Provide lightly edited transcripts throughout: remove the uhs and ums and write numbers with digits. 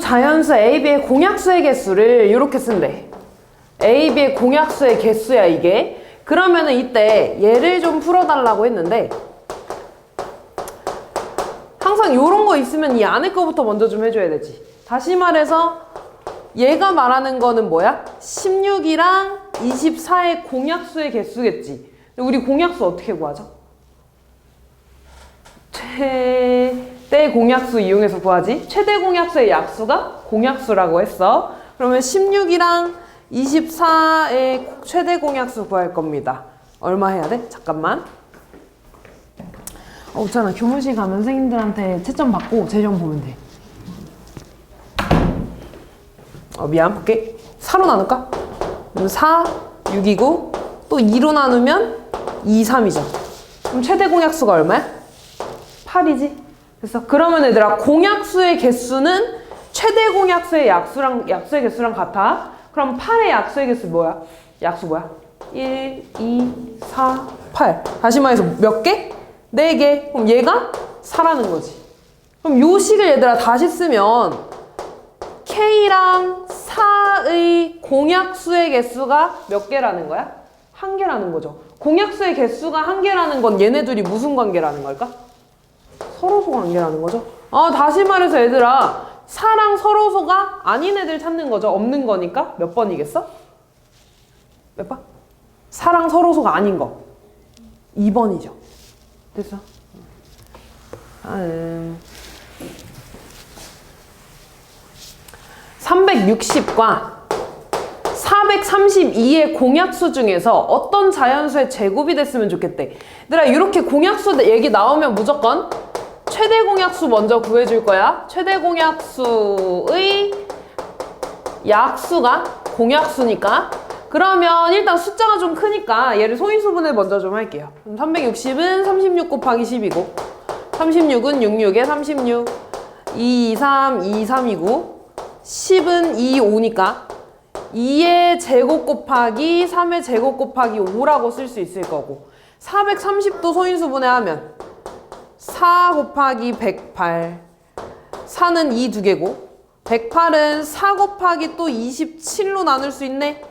자연수 AB의 공약수의 개수를 이렇게 쓴대. AB의 공약수의 개수야 이게. 그러면은 이때 얘를 좀 풀어달라고 했는데 항상 이런 거 있으면 이 안에 거부터 먼저 좀 해줘야 되지. 다시 말해서 얘가 말하는 거는 뭐야? 16이랑 24의 공약수의 개수겠지. 근데 우리 공약수 어떻게 구하죠? 최대 공약수 이용해서 구하지. 최대 공약수의 약수가 공약수라고 했어. 그러면 16이랑 24의 최대 공약수 구할 겁니다. 얼마 해야 돼? 잠깐만. 있잖아. 교무실 가면 선생님들한테 채점 받고 제점 보면 돼. 미안. 볼게. 4로 나눌까? 4, 6이고 또 2로 나누면 2, 3이죠. 그럼 최대 공약수가 얼마야? 8이지. 그래서 그러면 얘들아 공약수의 개수는 최대 공약수의 약수의 개수랑 같아. 그럼 8의 약수의 개수 뭐야? 약수 뭐야? 1, 2, 4, 8. 다시 말해서 몇 개? 4개. 그럼 얘가 4라는 거지. 그럼 요 식을 얘들아 다시 쓰면 K랑 4의 공약수의 개수가 몇 개라는 거야? 1개라는 거죠. 공약수의 개수가 1개라는 건 얘네들이 무슨 관계라는 걸까? 서로소 관계라는 거죠. 다시 말해서 얘들아 4랑 서로소가 아닌 애들 찾는 거죠. 없는 거니까 몇 번이겠어? 몇 번? 4랑 서로소가 아닌 거 2번이죠. 됐어? 360과 432의 공약수 중에서 어떤 자연수의 제곱이 됐으면 좋겠대. 얘들아 이렇게 공약수 얘기 나오면 무조건 최대 공약수 먼저 구해줄 거야. 최대 공약수의 약수가 공약수니까. 그러면 일단 숫자가 좀 크니까 얘를 소인수분해 먼저 좀 할게요. 360은 36 곱하기 10이고 36은 66에 36 2, 3, 2, 3이고 10은 2, 5니까 2의 제곱 곱하기 3의 제곱 곱하기 5라고 쓸 수 있을 거고 430도 소인수분해하면 4 곱하기 108 4는 2 두 개고 108은 4 곱하기 또 27로 나눌 수 있네.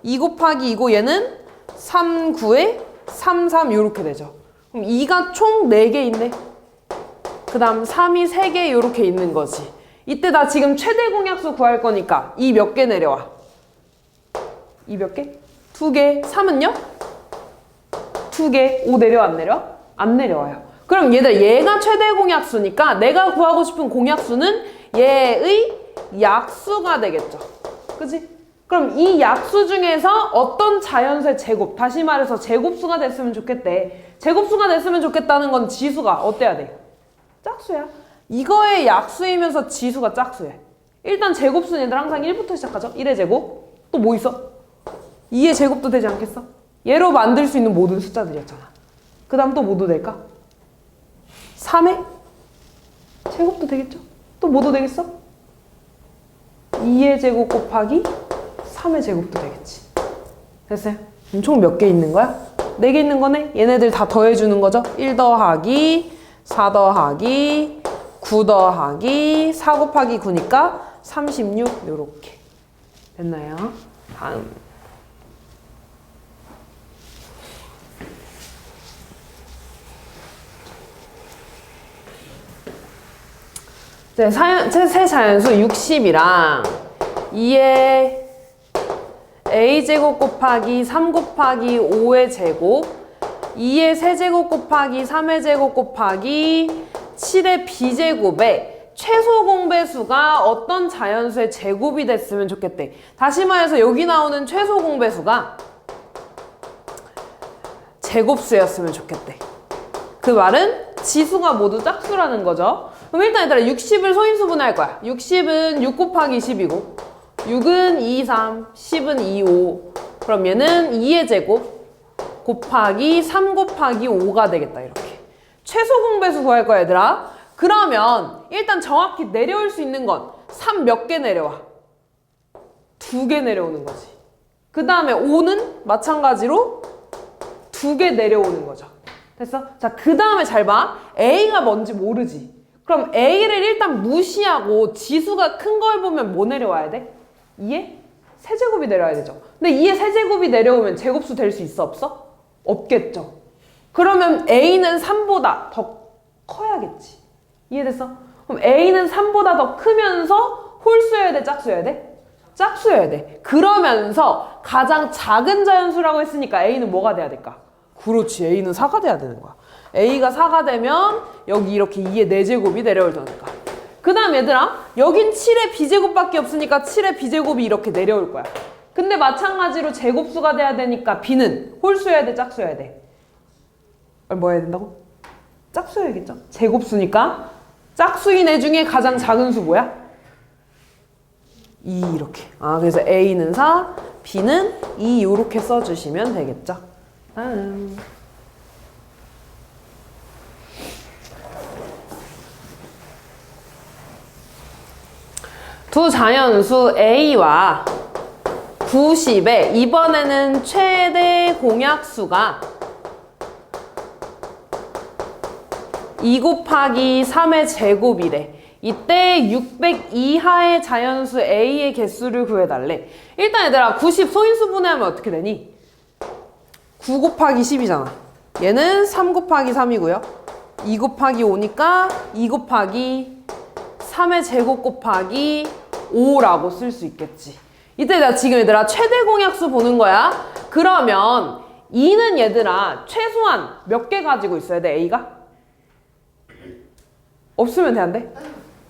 2 곱하기 2고 얘는 3, 9에 3, 3 이렇게 되죠. 그럼 2가 총 4개 있네. 그 다음 3이 3개 이렇게 있는 거지. 이때 나 지금 최대 공약수 구할 거니까 2 몇 개 내려와? 2 몇 개? 2개. 3은요? 2개. 5 내려와 안 내려와? 안 내려와요. 그럼 얘가 최대 공약수니까 내가 구하고 싶은 공약수는 얘의 약수가 되겠죠. 그치? 그럼 이 약수 중에서 어떤 자연수의 제곱, 다시 말해서 제곱수가 됐으면 좋겠대. 제곱수가 됐으면 좋겠다는 건 지수가 어때야 돼? 짝수야. 이거의 약수이면서 지수가 짝수야. 일단 제곱수는 얘들 항상 1부터 시작하죠. 1의 제곱. 또 뭐 있어? 2의 제곱도 되지 않겠어? 얘로 만들 수 있는 모든 숫자들이었잖아. 그 다음 또 뭐도 될까? 3의 제곱도 되겠죠? 또 뭐도 되겠어? 2의 제곱 곱하기 3의 제곱도 되겠지. 됐어요? 그럼 총 몇 개 있는 거야? 4개 있는 거네? 얘네들 다 더해주는 거죠? 1 더하기 4 더하기 9 더하기 4 곱하기 9니까 36 요렇게 됐나요? 다음 네, 세 자연수 60이랑 2의 a제곱 곱하기 3 곱하기 5의 제곱 2의 세제곱 곱하기 3의 제곱 곱하기 7의 b제곱에 최소 공배수가 어떤 자연수의 제곱이 됐으면 좋겠대. 다시 말해서 여기 나오는 최소 공배수가 제곱수였으면 좋겠대. 그 말은 지수가 모두 짝수라는 거죠. 그럼 일단 얘들아 60을 소인수분해할 거야. 60은 6 곱하기 10이고 6은 2, 3, 10은 2, 5 그럼 얘는 2의 제곱 곱하기 3 곱하기 5가 되겠다. 이렇게 최소 공배수 구할 거야 얘들아. 그러면 일단 정확히 내려올 수 있는 건 3 몇 개 내려와? 2개 내려오는 거지. 그 다음에 5는 마찬가지로 2개 내려오는 거죠. 됐어? 자, 그 다음에 잘 봐. A가 뭔지 모르지. 그럼 A를 일단 무시하고 지수가 큰 걸 보면 뭐 내려와야 돼? 2의 세제곱이 내려와야 되죠. 근데 2의 세제곱이 내려오면 제곱수 될 수 있어 없어? 없겠죠. 그러면 A는 3보다 더 커야겠지. 이해됐어? 그럼 A는 3보다 더 크면서 홀수여야 돼? 짝수여야 돼? 짝수여야 돼. 그러면서 가장 작은 자연수라고 했으니까 A는 뭐가 돼야 될까? 그렇지. A는 4가 돼야 되는 거야. A가 4가 되면 여기 이렇게 2의 4제곱이 내려올 테니까. 그 다음 얘들아, 여긴 7의 b제곱밖에 없으니까 7의 b제곱이 이렇게 내려올 거야. 근데 마찬가지로 제곱수가 돼야 되니까 b는 홀수여야 돼? 짝수여야 돼? 뭐 해야 된다고? 짝수여야겠죠? 제곱수니까 짝수인 애 중에 가장 작은 수 뭐야? 2 이렇게. 그래서 A는 4, B는 2 이렇게 써주시면 되겠죠? 다음. 두 자연수 A와 90에 이번에는 최대 공약수가 2 곱하기 3의 제곱이래. 이때 600 이하의 자연수 A의 개수를 구해달래. 일단 얘들아 90 소인수 분해하면 어떻게 되니? 9 곱하기 10이잖아. 얘는 3 곱하기 3이고요. 2 곱하기 5니까 2 곱하기 3의 제곱 곱하기 5라고 쓸 수 있겠지. 이때 나 지금 얘들아 최대 공약수 보는 거야. 그러면 2는 얘들아 최소한 몇 개 가지고 있어야 돼? A가? 없으면 돼, 안 돼?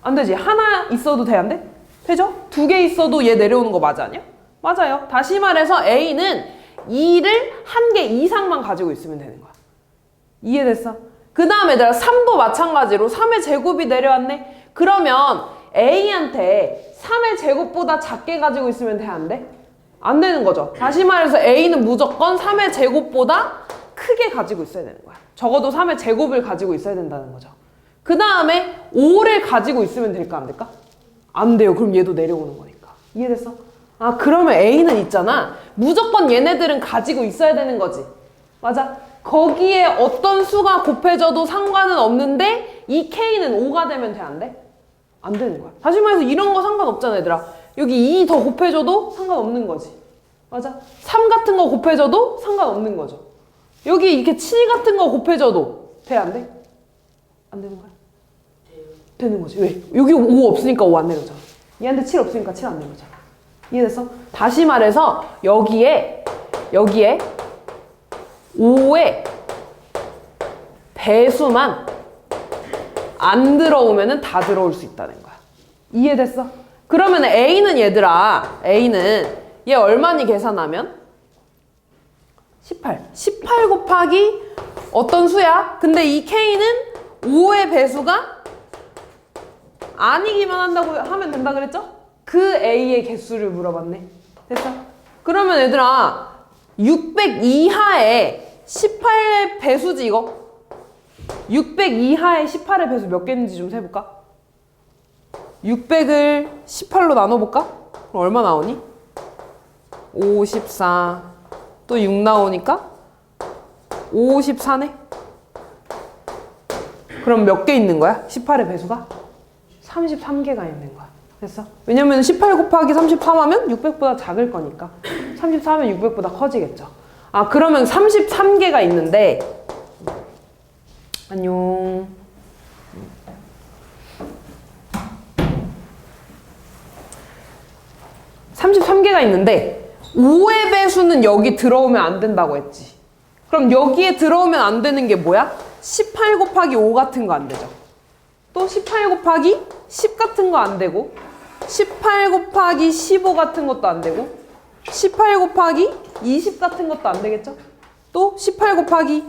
안 되지. 하나 있어도 돼, 안 돼? 되죠? 2개 있어도 얘 내려오는 거 맞아, 아니야? 맞아요. 다시 말해서 A는 2를 1개 이상만 가지고 있으면 되는 거야. 이해됐어? 그 다음에 얘들아 3도 마찬가지로 3의 제곱이 내려왔네? 그러면 A한테 3의 제곱보다 작게 가지고 있으면 돼, 안 돼? 안 되는 거죠. 다시 말해서 A는 무조건 3의 제곱보다 크게 가지고 있어야 되는 거야. 적어도 3의 제곱을 가지고 있어야 된다는 거죠. 그 다음에 5를 가지고 있으면 될까 안 될까? 안 돼요. 그럼 얘도 내려오는 거니까. 이해됐어? 그러면 A는 있잖아. 무조건 얘네들은 가지고 있어야 되는 거지. 맞아? 거기에 어떤 수가 곱해져도 상관은 없는데 이 K는 5가 되면 돼, 안 돼? 안 되는 거야. 다시 말해서 이런 거 상관없잖아, 얘들아. 여기 2 더 곱해줘도 상관없는 거지. 맞아? 3 같은 거 곱해줘도 상관없는 거죠. 여기 이렇게 7 같은 거 곱해줘도 돼, 안 돼? 안 되는 거야? 되는 거지. 왜? 여기 5 없으니까 5 안 내려오잖아. 얘한테 7 없으니까 7 안 내려오잖아. 이해됐어? 다시 말해서 여기에 5의 배수만 안 들어오면은 다 들어올 수 있다는 거야. 이해됐어? 그러면 A는 얘들아, A는 얘 얼마니 계산하면? 18. 18 곱하기 어떤 수야? 근데 이 K는 5의 배수가 아니기만 한다고 하면 된다 그랬죠? 그 A의 개수를 물어봤네. 됐어? 그러면 얘들아 600 이하의 18의 배수지 이거? 600 이하의 18의 배수 몇 개인지 좀 세볼까? 600을 18로 나눠볼까? 그럼 얼마 나오니? 54. 또 6 나오니까 54네? 그럼 몇 개 있는 거야? 18의 배수가? 33개가 있는 거야. 됐어? 왜냐면 18 곱하기 33 하면 600보다 작을 거니까 34하면 600보다 커지겠죠. 그러면 33개가 있는데 안녕. 33개가 있는데 5의 배수는 여기 들어오면 안 된다고 했지. 그럼 여기에 들어오면 안 되는 게 뭐야? 18 곱하기 5 같은 거 안 되죠. 또 18 곱하기 10 같은 거 안 되고 18 곱하기 15 같은 것도 안 되고 18 곱하기 20 같은 것도 안 되겠죠? 또 18 곱하기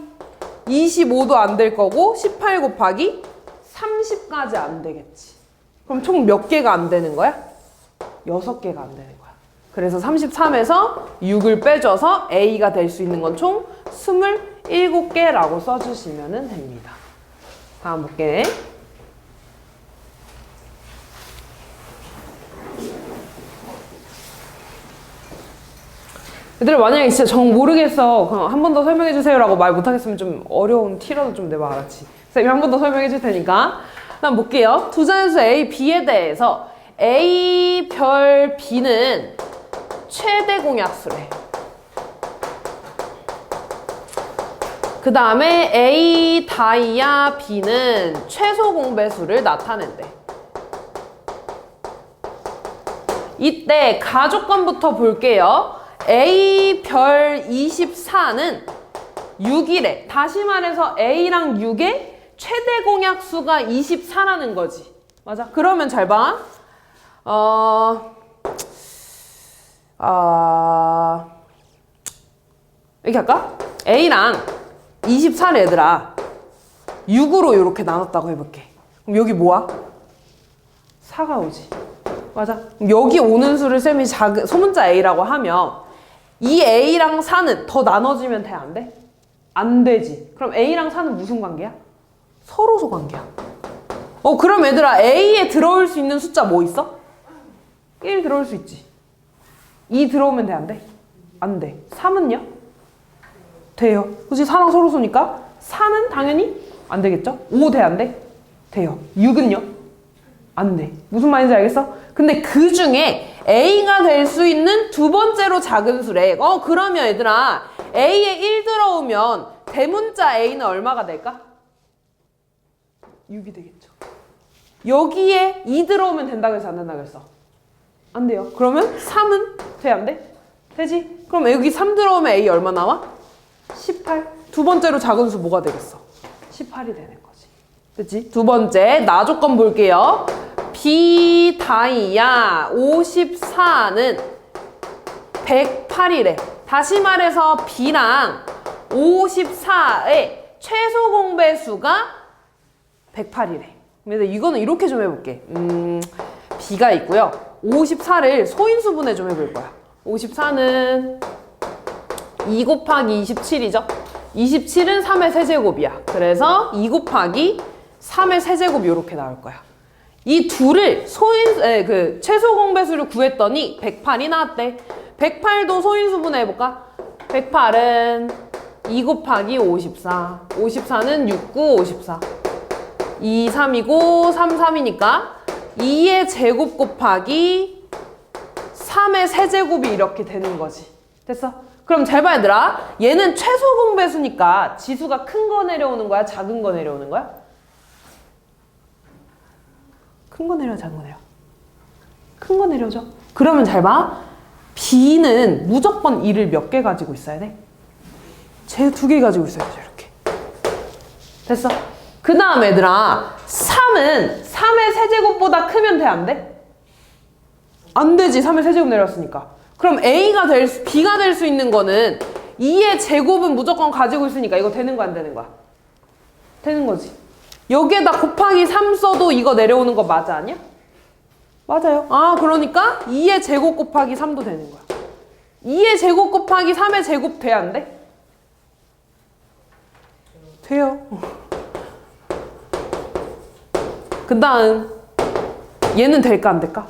25도 안 될 거고 18 곱하기 30까지 안 되겠지. 그럼 총 몇 개가 안 되는 거야? 6개가 안 되는 거야. 그래서 33에서 6을 빼줘서 A가 될 수 있는 건 총 27개라고 써주시면 됩니다. 다음 볼게. 얘들아 만약에 진짜 정 모르겠어 그럼 한 번 더 설명해 주세요 라고 말 못하겠으면 좀 어려운 티라도 좀 내봐. 알았지? 쌤이 한 번 더 설명해 줄 테니까 그럼 볼게요. 두 자연수 A, B에 대해서 A 별 B는 최대 공약수래. 그 다음에 A 다이아 B는 최소 공배수를 나타낸대. 이때 가조건부터 볼게요. A 별 24는 6이래. 다시 말해서 A랑 6의 최대 공약수가 24라는 거지. 맞아? 그러면 잘 봐. 이렇게 할까? A랑 24를 얘들아 6으로 이렇게 나눴다고 해볼게. 그럼 여기 뭐야? 4가 오지. 맞아? 여기 오는 수를 쌤이 소문자 A라고 하면 이 A랑 4는 더 나눠지면 돼? 안 돼? 안 되지. 그럼 A랑 4는 무슨 관계야? 서로소 관계야. 그럼 얘들아 A에 들어올 수 있는 숫자 뭐 있어? 1 들어올 수 있지. 2 들어오면 돼? 안 돼? 안 돼. 3은요? 돼요. 그치? 4랑 서로소니까 4는 당연히 안 되겠죠? 5 돼? 안 돼? 돼요. 6은요? 안 돼. 무슨 말인지 알겠어? 근데 그 중에 A가 될 수 있는 두 번째로 작은 수래. 그러면 얘들아 A에 1 들어오면 대문자 A는 얼마가 될까? 6이 되겠죠. 여기에 2 들어오면 된다고 해서 안 된다고 했어? 안 돼요. 그러면 3은 돼? 안 돼? 되지? 그럼 여기 3 들어오면 A 얼마 나와? 18. 두 번째로 작은 수 뭐가 되겠어? 18이 되는 거지. 됐지? 두 번째 나 조건 볼게요. B 다이아 54는 108이래. 다시 말해서 B랑 54의 최소 공배수가 108이래. 그래서 이거는 이렇게 좀 해볼게. B가 있고요. 54를 소인수분해 좀 해볼 거야. 54는 2 곱하기 27이죠. 27은 3의 세제곱이야. 그래서 2 곱하기 3의 세제곱 이렇게 나올 거야. 이 둘을 최소 공배수를 구했더니 108이 나왔대. 108도 소인수분해 해볼까? 108은 2 곱하기 54. 54는 6, 9, 54. 2, 3이고 3, 3이니까 2의 제곱 곱하기 3의 세제곱이 이렇게 되는 거지. 됐어? 그럼 잘 봐 얘들아. 얘는 최소 공배수니까 지수가 큰 거 내려오는 거야? 작은 거 내려오는 거야? 큰 거 내려, 작은 거 내려? 큰 거 내려오죠? 그러면 잘 봐. B는 무조건 2를 몇 개 가지고 있어야 돼? 쟤 2개 가지고 있어야죠. 이렇게. 됐어? 그 다음 얘들아 3은 3의 세제곱보다 크면 돼? 안 돼? 안 되지. 3의 세제곱 내렸으니까. 그럼 B가 될 수 있는 거는 2의 제곱은 무조건 가지고 있으니까 이거 되는 거야? 안 되는 거야? 되는 거지. 여기에다 곱하기 3 써도 이거 내려오는 거 맞아 아니야? 맞아요. 그러니까 2의 제곱 곱하기 3도 되는 거야. 2의 제곱 곱하기 3의 제곱 돼? 안 돼? 돼요. 그 다음 얘는 될까 안 될까?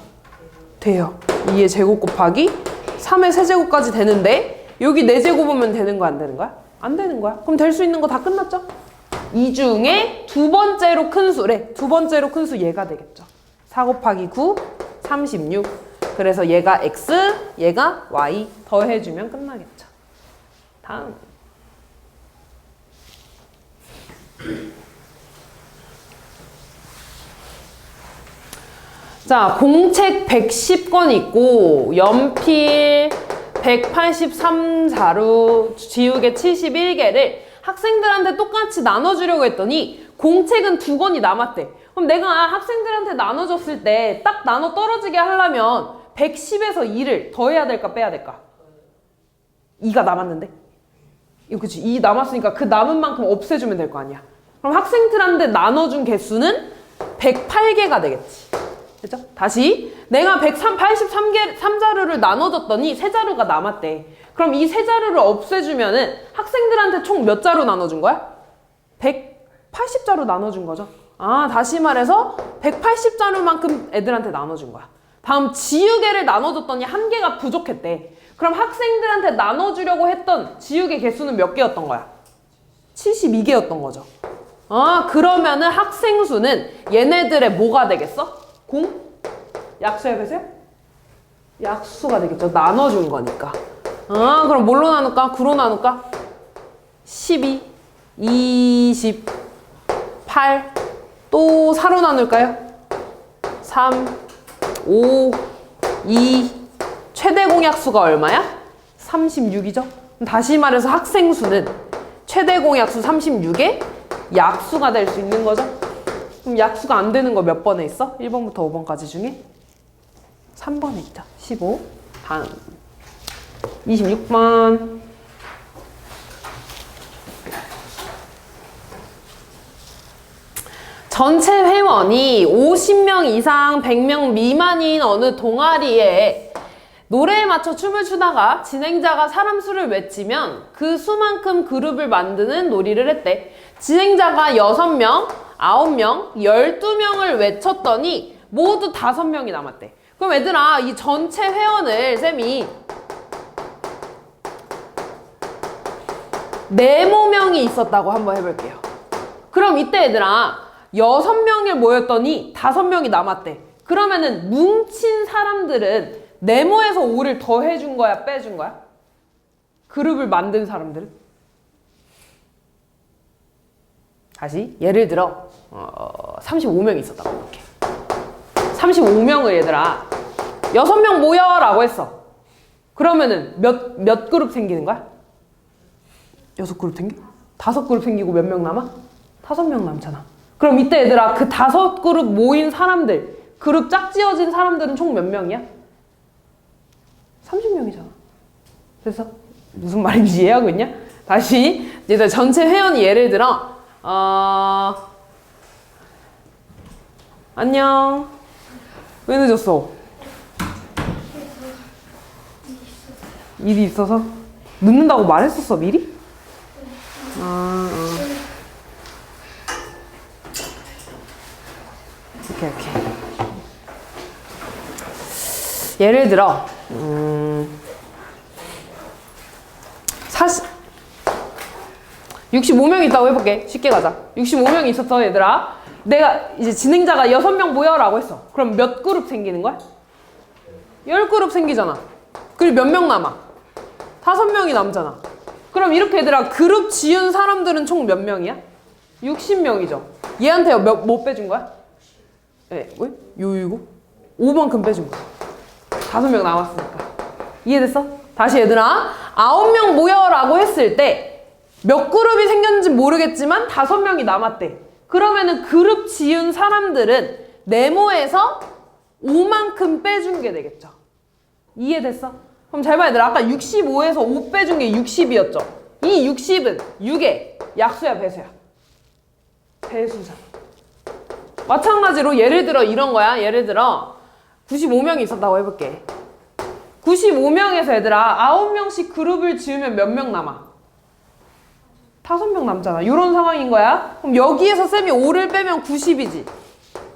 돼요. 2의 제곱 곱하기 3의 세제곱까지 되는데 여기 4제곱이면 되는 거야 안 되는 거야? 안 되는 거야. 그럼 될 수 있는 거 다 끝났죠? 이 중에 두 번째로 큰 수래. 두 번째로 큰 수 얘가 되겠죠. 4 곱하기 9, 36. 그래서 얘가 X, 얘가 Y 더해주면 끝나겠죠. 다음. 자, 공책 110권 있고 연필 183자루, 지우개 71개를 학생들한테 똑같이 나눠주려고 했더니 공책은 2권이 남았대. 그럼 내가 학생들한테 나눠줬을 때 딱 나눠 떨어지게 하려면 110에서 2를 더해야 될까 빼야 될까? 2가 남았는데? 이거 그치? 2 남았으니까 그 남은 만큼 없애주면 될 거 아니야. 그럼 학생들한테 나눠준 개수는 108개가 되겠지. 됐죠? 다시 내가 183자루를 나눠줬더니 3자루가 남았대. 그럼 이 3자루를 없애주면은 학생들한테 총 몇 자루 나눠준 거야? 180자루 나눠준 거죠. 다시 말해서 180자루만큼 애들한테 나눠준 거야. 다음 지우개를 나눠줬더니 1개가 부족했대. 그럼 학생들한테 나눠주려고 했던 지우개 개수는 몇 개였던 거야? 72개였던 거죠. 그러면은 학생 수는 얘네들의 뭐가 되겠어? 약수야, 배수야? 약수가 되겠죠. 나눠준 거니까. 그럼 뭘로 나눌까? 9로 나눌까? 12, 20, 8, 또 4로 나눌까요? 3, 5, 2, 최대 공약수가 얼마야? 36이죠? 다시 말해서 학생 수는 최대 공약수 36의 약수가 될 수 있는 거죠? 그럼 약수가 안 되는 거 몇 번에 있어? 1번부터 5번까지 중에? 3번에 있죠. 15. 다음. 26번. 전체 회원이 50명 이상 100명 미만인 어느 동아리에 노래에 맞춰 춤을 추다가 진행자가 사람 수를 외치면 그 수만큼 그룹을 만드는 놀이를 했대. 진행자가 6명, 9명, 12명을 외쳤더니 모두 5명이 남았대. 그럼 얘들아, 이 전체 회원을 쌤이 네모명이 있었다고 한번 해볼게요. 그럼 이때 얘들아 6명이 모였더니 5명이 남았대. 그러면은 뭉친 사람들은 네모에서 5를 더해준 거야, 빼준 거야? 그룹을 만든 사람들은? 다시 예를 들어 35명이 있었다고 이렇게. 35명을 얘들아 6명 모여라고 했어. 그러면은 몇 그룹 생기는 거야? 6그룹 생겨? 5그룹 생기고 몇 명 남아? 5명 남잖아. 그럼 이때 얘들아 그 5그룹 모인 사람들, 그룹 짝지어진 사람들은 총 몇 명이야? 30명이잖아. 그래서 무슨 말인지 이해하고 있냐? 다시 얘들 전체 회원이 예를 들어 안녕. 왜 늦었어? 일이 있어서? 늦는다고 말했었어 미리? 오케이. 예를 들어 65명 있다고 해볼게. 쉽게 가자. 65명이 있었어 얘들아. 내가 이제 진행자가 6명 모여라고 했어. 그럼 몇 그룹 생기는 거야? 10그룹 생기잖아. 그리고 몇 명 남아? 5명이 남잖아. 그럼 이렇게 얘들아 그룹 지은 사람들은 총 몇 명이야? 60명이죠. 얘한테 뭐 빼준 거야? 왜? 요이고? 5만큼 빼준 거야. 5명 남았으니까. 이해됐어? 다시 얘들아 9명 모여라고 했을 때 몇 그룹이 생겼는지 모르겠지만 5명이 남았대. 그러면은 그룹 지은 사람들은 네모에서 5만큼 빼준 게 되겠죠. 이해됐어? 그럼 잘 봐 얘들아. 아까 65에서 5 빼준 게 60이었죠. 이 60은 6의 약수야 배수야? 배수잖아. 마찬가지로 예를 들어 이런 거야. 예를 들어 95명이 있었다고 해볼게. 95명에서 얘들아 9명씩 그룹을 지으면 몇 명 남아? 5명 남잖아. 이런 상황인 거야. 그럼 여기에서 쌤이 5를 빼면 90이지.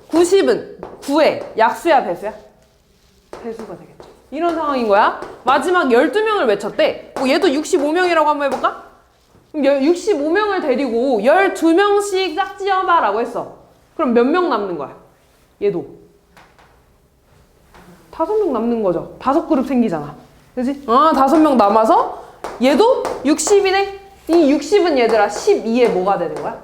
90은 9의 약수야 배수야? 배수가 되겠죠. 이런 상황인 거야. 마지막 12명을 외쳤대. 얘도 65명이라고 한번 해볼까? 그럼 65명을 데리고 12명씩 짝지어봐 라고 했어. 그럼 몇 명 남는 거야? 얘도 5명 남는 거죠. 5그룹 생기잖아. 그치? 5명 남아서 얘도 60이네? 이 60은 얘들아 12에 뭐가 되는 거야?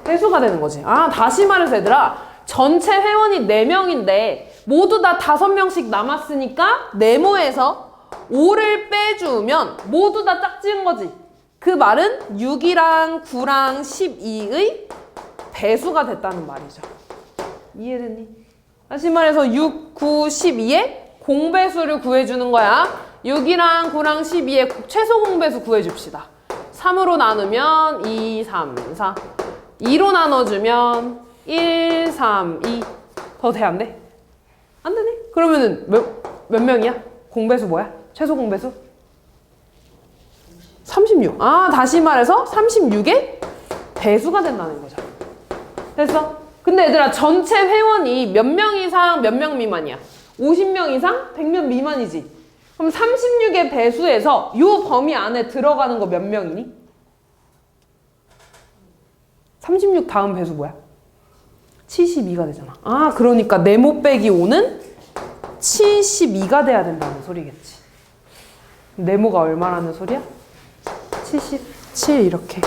배수가 되는 거지. 다시 말해서 얘들아 전체 회원이 4명인데 모두 다 5명씩 남았으니까 네모에서 5를 빼주면 모두 다 짝지은 거지. 그 말은 6이랑 9랑 12의 배수가 됐다는 말이죠. 이해됐니? 다시 말해서 6, 9, 12의 공배수를 구해주는 거야. 6이랑 9랑 12의 최소 공배수 구해줍시다. 3으로 나누면 2, 3, 4. 2로 나눠주면 1, 3, 2. 더 돼, 안 돼? 안 되네? 그러면은 몇 명이야? 공배수 뭐야? 최소 공배수? 36. 다시 말해서 36의 배수가 된다는 거죠. 됐어? 근데 얘들아 전체 회원이 몇 명 이상 몇 명 미만이야? 50명 이상 100명 미만이지. 그럼 36의 배수에서 이 범위 안에 들어가는 거 몇 명이니? 36 다음 배수 뭐야? 72가 되잖아. 아, 그러니까 네모 빼기 5는 72가 돼야 된다는 소리겠지. 네모가 얼마라는 소리야? 77 이렇게.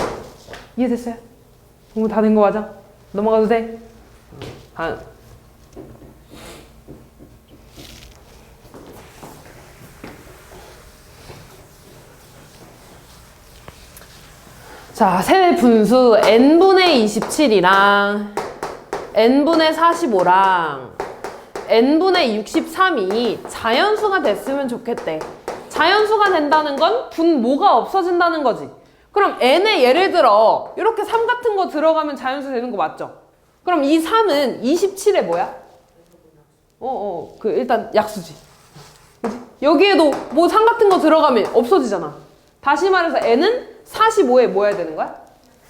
이해됐어요? 공부 다 된 거 맞아? 넘어가도 돼? 다음. 자, 세 분수 n분의 27이랑 n분의 45랑 n분의 63이 자연수가 됐으면 좋겠대. 자연수가 된다는 건 분모가 없어진다는 거지. 그럼 n에 예를 들어 이렇게 3 같은 거 들어가면 자연수 되는 거 맞죠? 그럼 이 3은 27에 뭐야? 일단 약수지. 그치? 여기에도 뭐 3 같은 거 들어가면 없어지잖아. 다시 말해서 n은 45에 뭐 해야 되는 거야?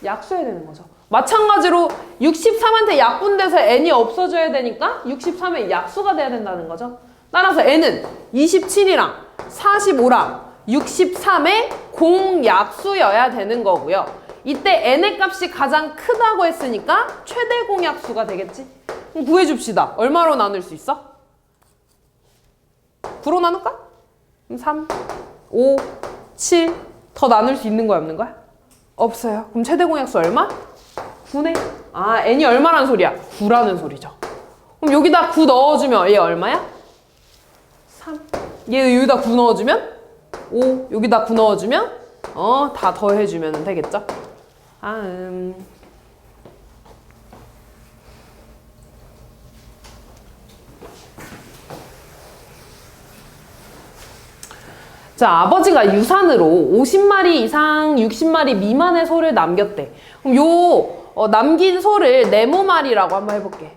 약수해야 되는 거죠. 마찬가지로 63한테 약분돼서 n이 없어져야 되니까 63에 약수가 돼야 된다는 거죠. 따라서 n은 27이랑 45랑 63의 공약수여야 되는 거고요. 이때 n의 값이 가장 크다고 했으니까 최대 공약수가 되겠지? 그럼 구해줍시다. 얼마로 나눌 수 있어? 9로 나눌까? 그럼 3, 5, 7 더 나눌 수 있는 거야 없는 거야? 없어요. 그럼 최대 공약수 얼마? 9네. 아, n이 얼마라는 소리야? 9라는 소리죠. 그럼 여기다 9 넣어주면 얘 얼마야? 3. 얘 여기다 9 넣어주면 5. 여기다 9 넣어주면 다 더해주면 되겠죠? 자, 아버지가 유산으로 50마리 이상 60마리 미만의 소를 남겼대. 그럼 남긴 소를 네모말이라고 한번 해볼게.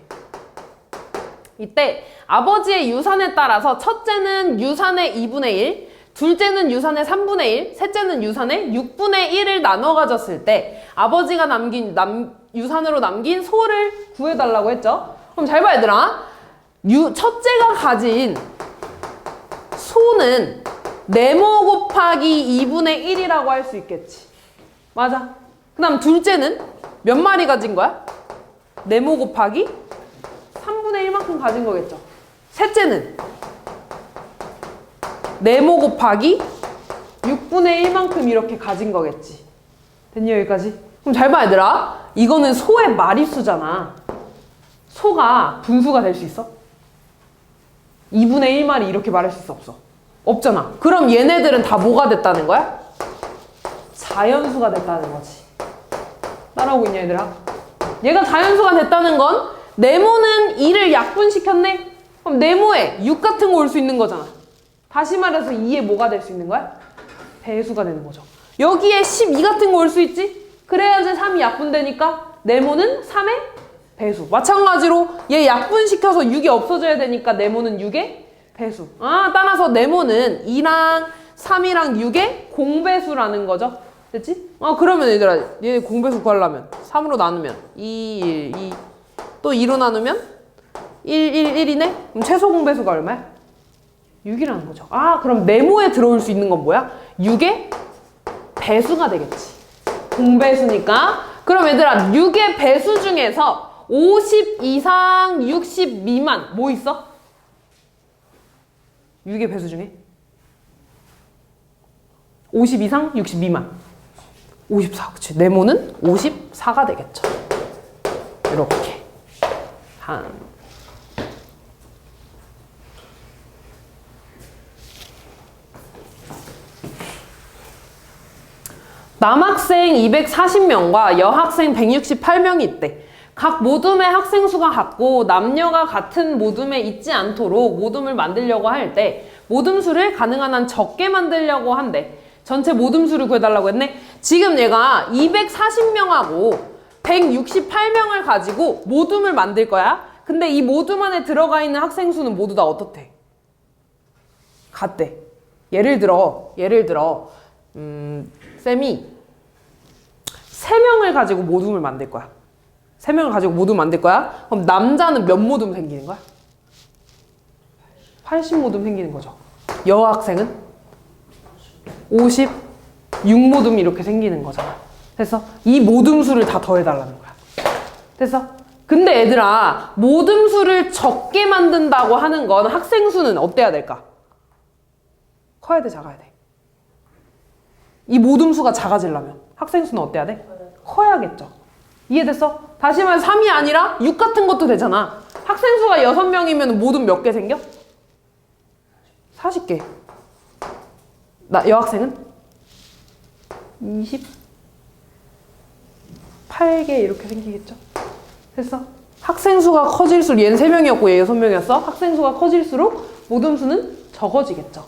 이때 아버지의 유산에 따라서 첫째는 유산의 2분의 1, 둘째는 유산의 3분의 1, 셋째는 유산의 6분의 1을 나눠 가졌을 때 아버지가 유산으로 남긴 소를 구해달라고 했죠. 그럼 잘 봐 얘들아. 첫째가 가진 소는 네모 곱하기 2분의 1이라고 할 수 있겠지. 맞아. 그 다음 둘째는 몇 마리 가진 거야? 네모 곱하기 3분의 1만큼 가진 거겠죠. 셋째는 네모 곱하기 6분의 1만큼 이렇게 가진 거겠지. 됐니 여기까지? 그럼 잘 봐 얘들아. 이거는 소의 마리수잖아. 소가 분수가 될 수 있어? 2분의 1마리 이렇게 말할 수 있어 없어? 없잖아. 그럼 얘네들은 다 뭐가 됐다는 거야? 자연수가 됐다는 거지. 따라오고 있냐 얘들아? 얘가 자연수가 됐다는 건 네모는 2를 약분시켰네? 그럼 네모에 6 같은 거 올 수 있는 거잖아. 다시 말해서 2에 뭐가 될 수 있는 거야? 배수가 되는 거죠. 여기에 12 같은 거 올 수 있지? 그래야지 3이 약분되니까 네모는 3의 배수. 마찬가지로 얘 약분시켜서 6이 없어져야 되니까 네모는 6의 배수. 따라서 네모는 2랑 3이랑 6의 공배수라는 거죠. 됐지? 그러면 얘들아, 얘 공배수 구하려면 3으로 나누면 2, 1, 2. 또 2로 나누면 1, 1, 1이네? 그럼 최소 공배수가 얼마야? 6이라는 거죠. 그럼 네모에 들어올 수 있는 건 뭐야? 6의 배수가 되겠지. 공배수니까. 그럼 얘들아, 6의 배수 중에서 50 이상 60 미만 뭐 있어? 6의 배수 중에 50 이상 60 미만 54. 그치. 네모는 54가 되겠죠. 이렇게 남학생 240명과 여학생 168명이 있대. 각 모둠의 학생 수가 같고 남녀가 같은 모둠에 있지 않도록 모둠을 만들려고 할 때 모둠수를 가능한 한 적게 만들려고 한대. 전체 모둠수를 구해달라고 했네. 지금 얘가 240명하고 168명을 가지고 모둠을 만들 거야. 근데 이 모둠 안에 들어가 있는 학생 수는 모두 다 어떻대? 같대. 예를 들어 쌤이 3명을 가지고 모둠을 만들 거야. 3명을 가지고 모둠 만들 거야. 그럼 남자는 몇 모둠 생기는 거야? 80모둠 생기는 거죠. 여학생은 56모둠 이렇게 생기는 거잖아. 그래서 이 모둠 수를 다 더해달라는 거야. 됐어? 근데 얘들아, 모듬수를 적게 만든다고 하는 건 학생 수는 어때야 될까? 커야 돼, 작아야 돼? 이 모듬수가 작아지려면 학생 수는 어때야 돼? 커야겠죠. 이해됐어? 다시 말해서 3이 아니라 6 같은 것도 되잖아. 학생 수가 6명이면 모듬 몇 개 생겨? 40개. 여학생은? 28개 이렇게 생기겠죠? 됐어? 학생 수가 커질수록, 얘는 3명이었고 얘 6명이었어? 학생 수가 커질수록 모듬 수는 적어지겠죠.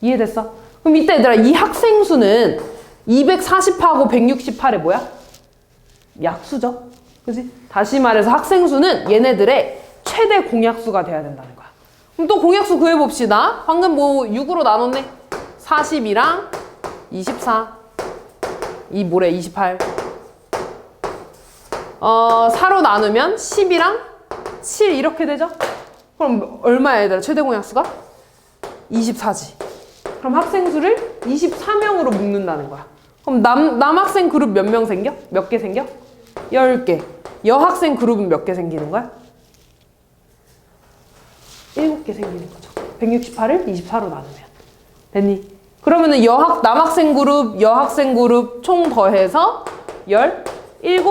이해됐어? 그럼 이때 얘들아, 이 학생 수는 240하고 168의 뭐야? 약수죠? 그지? 다시 말해서 학생 수는 얘네들의 최대 공약수가 돼야 된다는 거야. 그럼 또 공약수 구해봅시다. 방금 뭐 6으로 나눴네? 40이랑 24. 이 뭐래? 28. 4로 나누면 10이랑 7 이렇게 되죠? 그럼 얼마야 얘들아? 최대 공약수가? 24지. 그럼 학생 수를 24명으로 묶는다는 거야. 그럼 남학생 그룹 몇 명 생겨? 몇 개 생겨? 10개. 여학생 그룹은 몇 개 생기는 거야? 7개 생기는 거죠. 168을 24로 나누면. 됐니? 그러면은 남학생 그룹, 여학생 그룹 총 더해서 17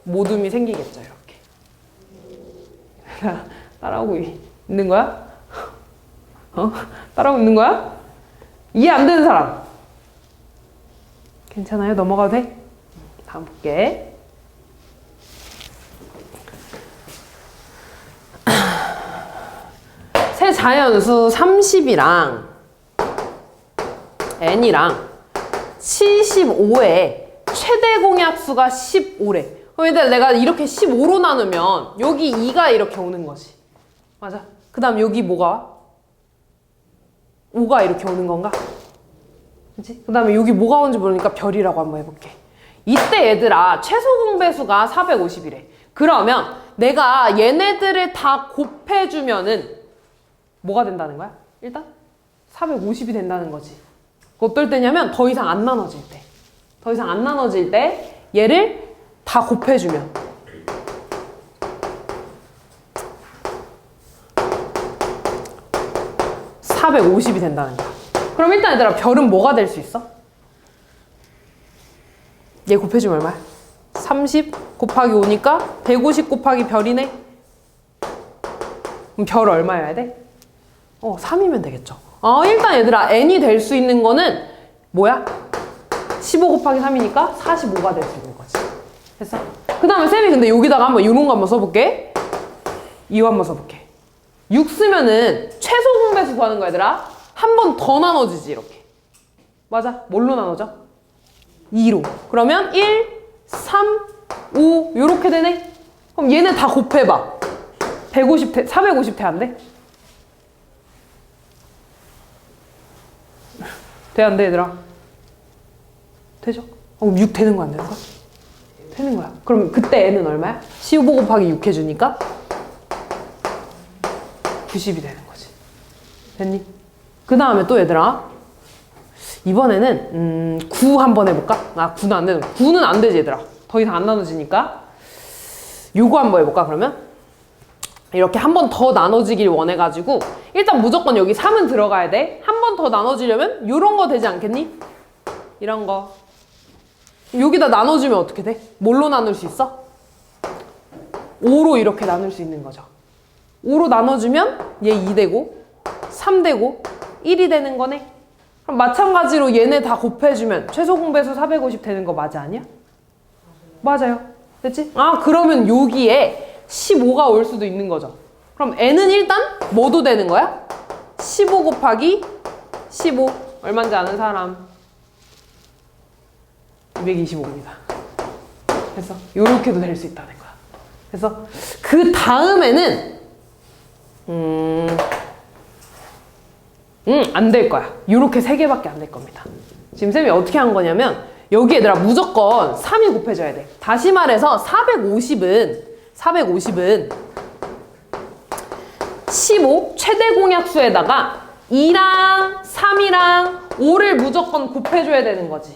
모둠이 생기겠죠, 이렇게. 따라오고 있는 거야? 따라오고 있는 거야? 이해 안 되는 사람? 괜찮아요? 넘어가도 돼? 다음 볼게. 세 자연수 30이랑 n이랑 75에 최대 공약수가 15래. 그럼 일단 내가 이렇게 15로 나누면 여기 2가 이렇게 오는 거지. 맞아. 그 다음 여기 뭐가 와? 5가 이렇게 오는 건가? 그치? 그 다음에 여기 뭐가 오는지 모르니까 별이라고 한번 해볼게. 이때 얘들아, 최소 공배수가 450이래. 그러면 내가 얘네들을 다 곱해주면은 뭐가 된다는 거야? 일단 450이 된다는 거지. 어떨 때냐면 더 이상 안 나눠질 때. 더 이상 안 나눠질 때 얘를 다 곱해주면 450이 된다는 거야. 그럼 일단 얘들아, 별은 뭐가 될 수 있어? 얘 곱해주면 얼마야? 30 곱하기 5니까 150 곱하기 별이네? 그럼 별 얼마여야 돼? 3이면 되겠죠. 일단 얘들아, n이 될 수 있는 거는 뭐야? 15 곱하기 3이니까 45가 될 수 있는 거지. 됐어? 그 다음에 쌤이 근데 여기다가 한번 이런 거 한번 써볼게. 이거 한번 써볼게. 6 쓰면은 최소 공배수 구하는 거야, 얘들아. 한 번 더 나눠지지, 이렇게. 맞아? 뭘로 나눠져? 2로. 그러면 1, 3, 5 요렇게 되네? 그럼 얘네 다 곱해봐. 150대, 450대 안 돼? 돼, 안 돼, 얘들아? 되죠? 그럼 6 되는 거야, 안 되는 거야? 되는 거야. 그럼 그때 n은 얼마야? 15 곱하기 6 해주니까 90이 되는 거지. 됐니? 그 다음에 또 얘들아, 이번에는 9 한번 해볼까? 9는 안 되는 거야. 9는 안 되지, 얘들아. 더 이상 안 나눠지니까. 요거 한번 해볼까, 그러면? 이렇게 한 번 더 나눠지길 원해가지고 일단 무조건 여기 3은 들어가야 돼. 한 번 더 나눠지려면 요런 거 되지 않겠니? 이런 거. 여기다 나눠주면 어떻게 돼? 뭘로 나눌 수 있어? 5로 이렇게 나눌 수 있는 거죠. 5로 나눠주면 얘 2 되고 3 되고 1이 되는 거네. 그럼 마찬가지로 얘네 다 곱해주면 최소 공배수 450 되는 거 맞아, 아니야? 맞아요. 됐지? 그러면 여기에 15가 올 수도 있는 거죠. 그럼 n은 일단 뭐도 되는 거야? 15 곱하기 15 얼마인지 아는 사람? 225입니다. 그래서 요렇게도 될 수 있다는 거야. 그래서 그 다음에는 안 될 거야. 요렇게 3개밖에 안 될 겁니다. 지금 쌤이 어떻게 한 거냐면 여기 얘들아 무조건 3이 곱해져야 돼. 다시 말해서 450은 15 최대 공약수에다가 2랑 3이랑 5를 무조건 곱해줘야 되는 거지.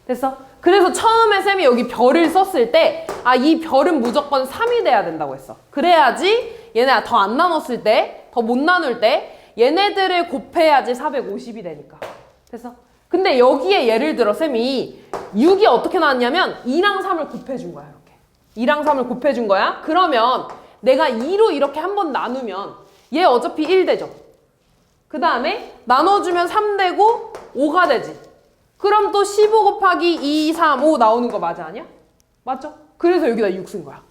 됐어? 그래서 처음에 쌤이 여기 별을 썼을 때 이 별은 무조건 3이 돼야 된다고 했어. 그래야지 얘네 더 안 나눴을 때, 더 못 나눌 때 얘네들을 곱해야지 450이 되니까. 됐어? 근데 여기에 예를 들어 쌤이 6이 어떻게 나왔냐면 2랑 3을 곱해준 거야. 이렇게 2랑 3을 곱해준 거야. 그러면 내가 2로 이렇게 한번 나누면 얘 어차피 1 되죠. 그 다음에 나눠주면 3 되고 5가 되지. 그럼 또 15 곱하기 2, 3, 5 나오는 거 맞아 아니야? 맞죠? 그래서 여기다 6 쓴 거야.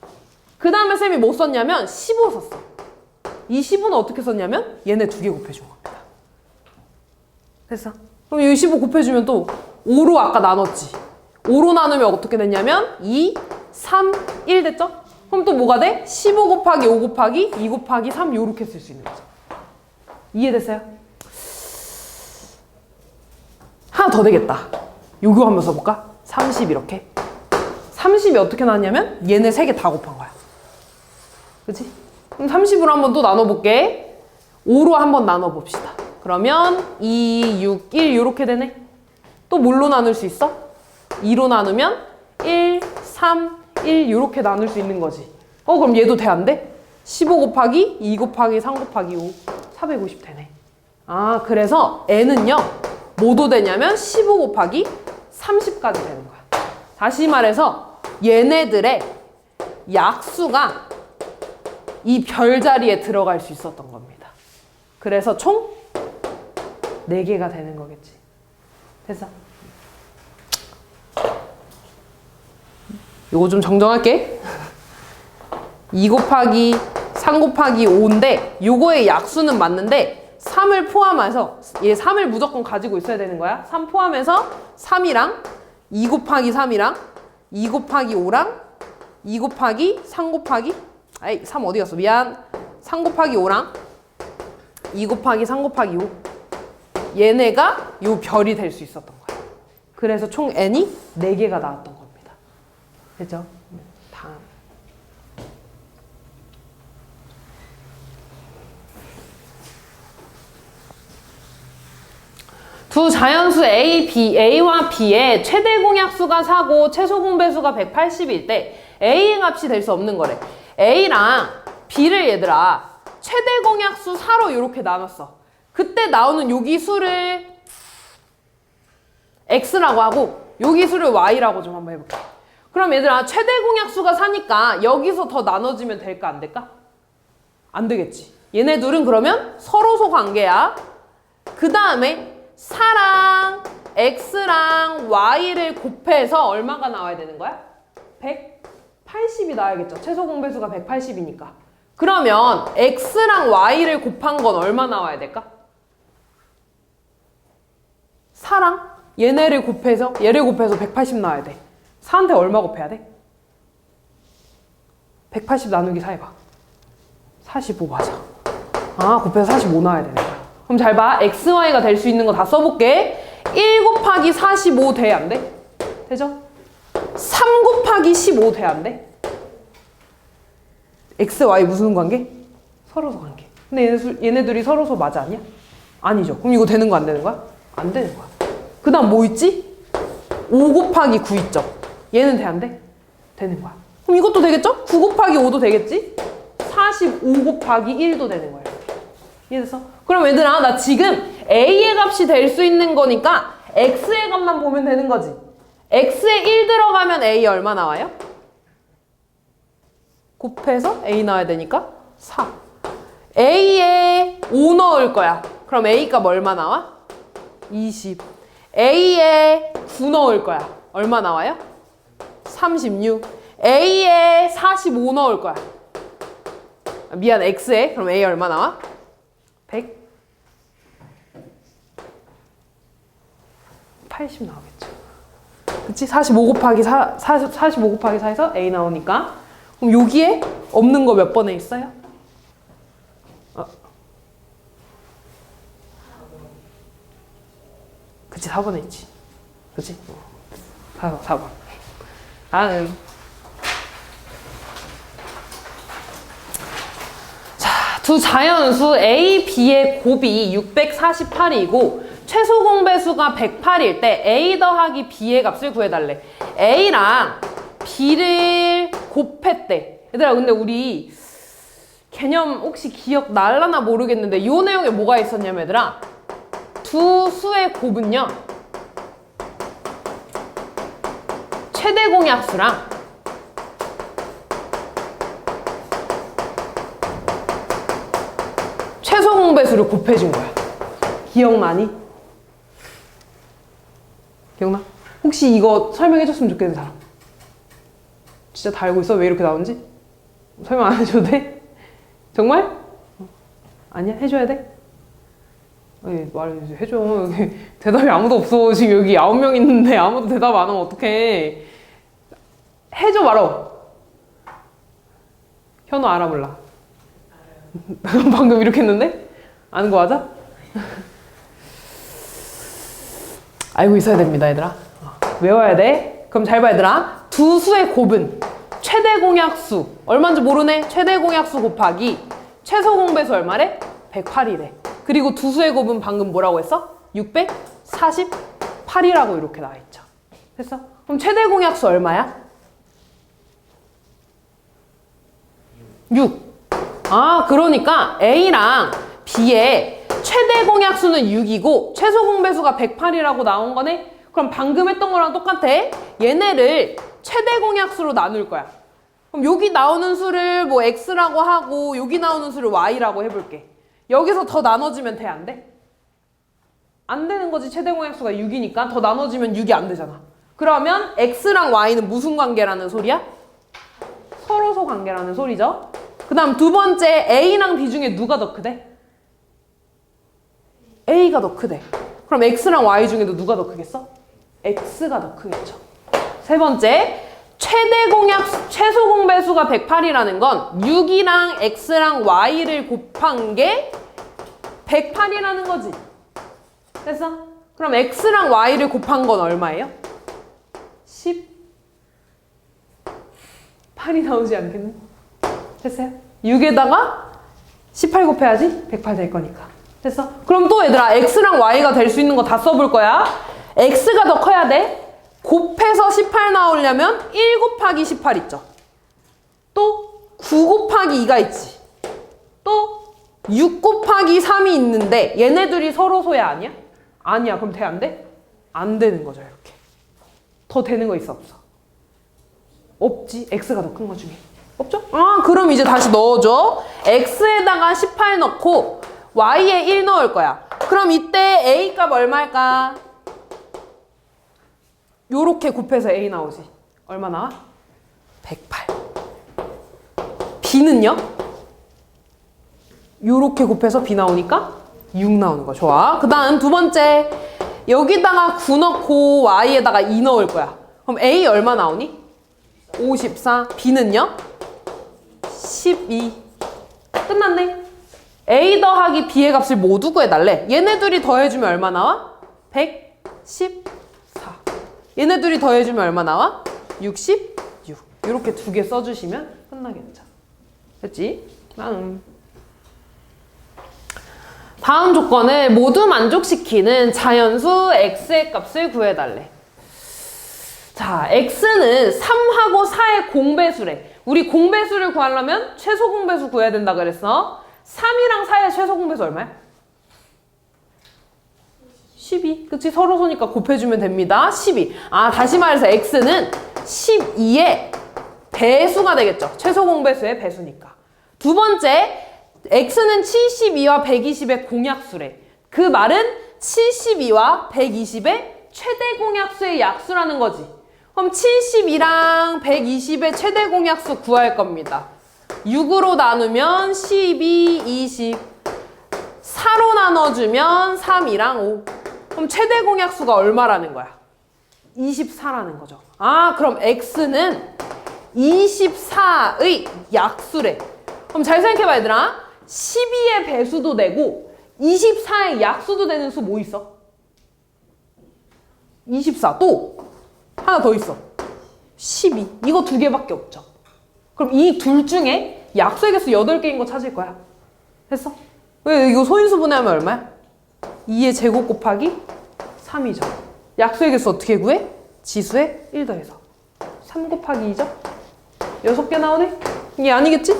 그 다음에 쌤이 뭐 썼냐면 15 썼어. 이 15는 어떻게 썼냐면 얘네 2개 곱해준 겁니다. 됐어? 그럼 여기 15 곱해주면 또 5로 아까 나눴지. 5로 나누면 어떻게 됐냐면 2, 3, 1 됐죠? 그럼 또 뭐가 돼? 15 곱하기 5 곱하기 2 곱하기 3 요렇게 쓸 수 있는 거죠. 이해됐어요? 하나 더 되겠다. 요거 한번 써볼까? 30 이렇게. 30이 어떻게 나왔냐면 얘네 3개 다 곱한 거야. 그치? 그럼 30으로 한번 또 나눠볼게. 5로 한번 나눠봅시다. 그러면 2, 6, 1 요렇게 되네. 또 뭘로 나눌 수 있어? 2로 나누면 1, 3, 1 요렇게 나눌 수 있는 거지. 그럼 얘도 돼 안 돼? 15 곱하기 2 곱하기 3 곱하기 5 450 되네. 그래서 n은요 뭐도 되냐면 15 곱하기 30까지 되는 거야. 다시 말해서 얘네들의 약수가 이 별자리에 들어갈 수 있었던 겁니다. 그래서 총 4개가 되는 거겠지. 됐어? 요거 좀 정정할게. 2 곱하기 3 곱하기 5인데 요거의 약수는 맞는데 3을 포함해서 얘 3을 무조건 가지고 있어야 되는 거야. 3 포함해서 3이랑 2 곱하기 3이랑 2 곱하기 5랑 2 곱하기 3 곱하기 3 어디 갔어? 미안. 3 곱하기 5랑 2 곱하기 3 곱하기 5 얘네가 요 별이 될 수 있었던 거야. 그래서 총 n이 4개가 나왔던 겁니다. 됐죠? 다음. 두 자연수 A, B, A와 B의 최대 공약수가 4고 최소 공배수가 180일 때 A의 값이 될 수 없는 거래. A랑 B를 얘들아 최대 공약수 4로 이렇게 나눴어. 그때 나오는 여기 수를 X라고 하고 여기 수를 Y라고 좀 한번 해볼게. 그럼 얘들아 최대 공약수가 4니까 여기서 더 나눠지면 될까 안 될까? 안 되겠지. 얘네 둘은 그러면 서로소 관계야. 그 다음에 4랑 X랑 Y를 곱해서 얼마가 나와야 되는 거야? 180이 나와야겠죠. 최소 공배수가 180이니까. 그러면 X랑 Y를 곱한 건 얼마 나와야 될까? 4랑 얘네를 곱해서 얘를 곱해서 180 나와야 돼. 4한테 얼마 곱해야 돼? 180 나누기 4 해봐. 45 맞아. 곱해서 45 나와야 되는 거야. 그럼 잘 봐. X, Y가 될 수 있는 거 다 써볼게. 1 곱하기 45 돼? 안 돼? 되죠? 3 곱하기 15 돼? 안 돼? X, Y 무슨 관계? 서로소 관계. 근데 얘네들이 서로소 맞아 아니야? 아니죠. 그럼 이거 되는 거 안 되는 거야? 안 되는 거야. 그 다음 뭐 있지? 5 곱하기 9 있죠? 얘는 돼? 안 돼? 되는 거야. 그럼 이것도 되겠죠? 9 곱하기 5도 되겠지? 45 곱하기 1도 되는 거예요. 이해됐어? 그럼 얘들아 나 지금 A의 값이 될 수 있는 거니까 X의 값만 보면 되는 거지. X에 1 들어가면 A 얼마 나와요? 곱해서 A 나와야 되니까 4. A에 5 넣을 거야. 그럼 A 값 얼마 나와? 20. A에 9 넣을 거야. 얼마 나와요? 36. A에 45 넣을 거야. 미안, X에. 그럼 A 얼마 나와? 180 나오겠죠. 그치? 45 곱하기 45 곱하기 4에서 A 나오니까. 그럼 여기에 없는 거 몇 번에 있어요? 그치, 4번에 있지. 그치? 4번. 다음. 자, 두 자연수 A, B의 곱이 648이고 최소 공배수가 108일 때 A 더하기 B의 값을 구해달래. A랑 B를 곱했대. 얘들아, 근데 우리 개념 혹시 기억 날라나 모르겠는데 요 내용에 뭐가 있었냐면 얘들아, 두 수의 곱은요 최대 공약수랑 최소 공배수를 곱해준 거야. 기억나니? 기억나? 혹시 이거 설명해줬으면 좋겠는 사람? 진짜 다 알고 있어? 왜 이렇게 나오는지? 설명 안 해줘도 돼? 정말? 아니야? 해줘야 돼? 말해줘. 여기 대답이 아무도 없어. 지금 여기 9명 있는데 아무도 대답 안 하면 어떡해. 해줘 말어. 현우 알아 몰라? 방금 이렇게 했는데? 아는 거 맞아? 알고 있어야 됩니다, 얘들아. 외워야 돼. 그럼 잘 봐, 얘들아. 두 수의 곱은 최대 공약수 얼마인지 모르네? 최대 공약수 곱하기 최소 공배수 얼마래? 108이래. 그리고 두 수의 곱은 방금 뭐라고 했어? 648이라고 이렇게 나와있죠. 됐어? 그럼 최대 공약수 얼마야? 6. 아, 그러니까 A랑 B의 최대 공약수는 6이고 최소 공배수가 108이라고 나온 거네? 그럼 방금 했던 거랑 똑같아. 얘네를 최대 공약수로 나눌 거야. 그럼 여기 나오는 수를 뭐 X라고 하고 여기 나오는 수를 Y라고 해볼게. 여기서 더 나눠지면 돼, 안 돼? 안 되는 거지. 최대 공약수가 6이니까 더 나눠지면 6이 안 되잖아. 그러면 X랑 Y는 무슨 관계라는 소리야? 서로소 관계라는 소리죠. 그 다음 두 번째, A랑 B 중에 누가 더 크대? A가 더 크대. 그럼 X랑 Y 중에도 누가 더 크겠어? X가 더 크겠죠. 세 번째, 최대 공약수, 최소 공배수가 108이라는 건 6이랑 X랑 Y를 곱한 게 108이라는 거지. 됐어? 그럼 X랑 Y를 곱한 건 얼마예요? 18이 나오지 않겠네? 됐어요? 6에다가 18 곱해야지 108 될 거니까. 됐어? 그럼 또 얘들아, X랑 Y가 될 수 있는 거 다 써볼 거야. X가 더 커야 돼. 곱해서 18 나오려면 1 곱하기 18 있죠. 또 9 곱하기 2가 있지. 또 6 곱하기 3이 있는데 얘네들이 서로 소야 아니야? 아니야. 그럼 돼, 안 돼? 안 되는 거죠, 이렇게. 더 되는 거 있어, 없어? 없지. X가 더 큰 거 중에. 없죠? 아, 그럼 이제 다시 넣어줘. X에다가 18 넣고 Y에 1 넣을 거야. 그럼 이때 A 값 얼마일까? 요렇게 곱해서 A 나오지. 얼마 나와? 108. B는요? 요렇게 곱해서 B 나오니까 6 나오는 거. 좋아. 그 다음 두 번째. 여기다가 9 넣고 Y에다가 2 넣을 거야. 그럼 A 얼마 나오니? 54. B는요? 12. 끝났네. A 더하기 B의 값을 모두 구해달래. 얘네들이 더해주면 얼마 나와? 114. 얘네들이 더해주면 얼마 나와? 66. 이렇게 두 개 써주시면 끝나겠죠. 됐지? 다음 조건을 모두 만족시키는 자연수 x의 값을 구해달래. 자, x는 3하고 4의 공배수래. 우리 공배수를 구하려면 최소 공배수 구해야 된다 그랬어. 3이랑 4의 최소 공배수 얼마야? 12. 그치? 서로 소니까 곱해주면 됩니다. 12. 아, 다시 말해서 x는 12의 배수가 되겠죠. 최소 공배수의 배수니까. 두 번째, x는 72와 120의 공약수래. 그 말은 72와 120의 최대 공약수의 약수라는 거지. 그럼 72랑 120의 최대 공약수 구할 겁니다. 6으로 나누면 12, 20. 4로 나눠주면 3이랑 5. 그럼 최대 공약수가 얼마라는 거야? 24라는 거죠. 아, 그럼 x는 24의 약수래. 그럼 잘 생각해봐, 얘들아. 12의 배수도 되고 24의 약수도 되는 수 뭐 있어? 24. 또 하나 더 있어. 12. 이거 두 개밖에 없죠. 그럼 이 둘 중에 약수의 개수 8개인 거 찾을 거야. 됐어? 왜 이거 소인수 분해하면 얼마야? 2의 제곱 곱하기 3이죠. 약수의 개수 어떻게 구해? 지수에 1 더해서 3 곱하기 2죠. 6개 나오네? 이게 아니겠지?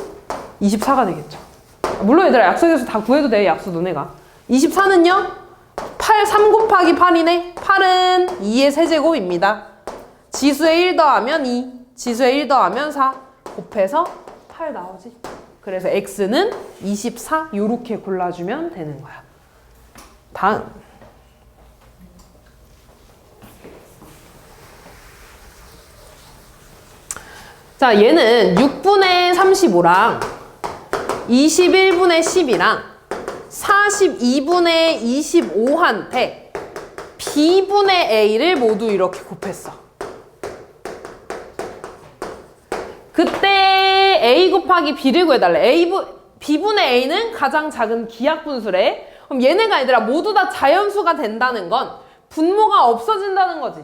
24가 되겠죠. 물론 얘들아 약수의 개수 다 구해도 돼. 약수 너네가. 24는요? 3 곱하기 8이네. 8은 2의 세제곱입니다. 지수에 1 더하면 2, 지수에 1 더하면 4 곱해서 8 나오지. 그래서 x는 24 요렇게 골라주면 되는 거야. 다음. 자, 얘는 6분의 35랑 21분의 10이랑 42분의 25한테 b분의 a를 모두 이렇게 곱했어. 그때 a 곱하기 b를 구해달래. b분의 a는 가장 작은 기하분수래. 그럼 얘네가 얘들아 모두 다 자연수가 된다는 건 분모가 없어진다는 거지.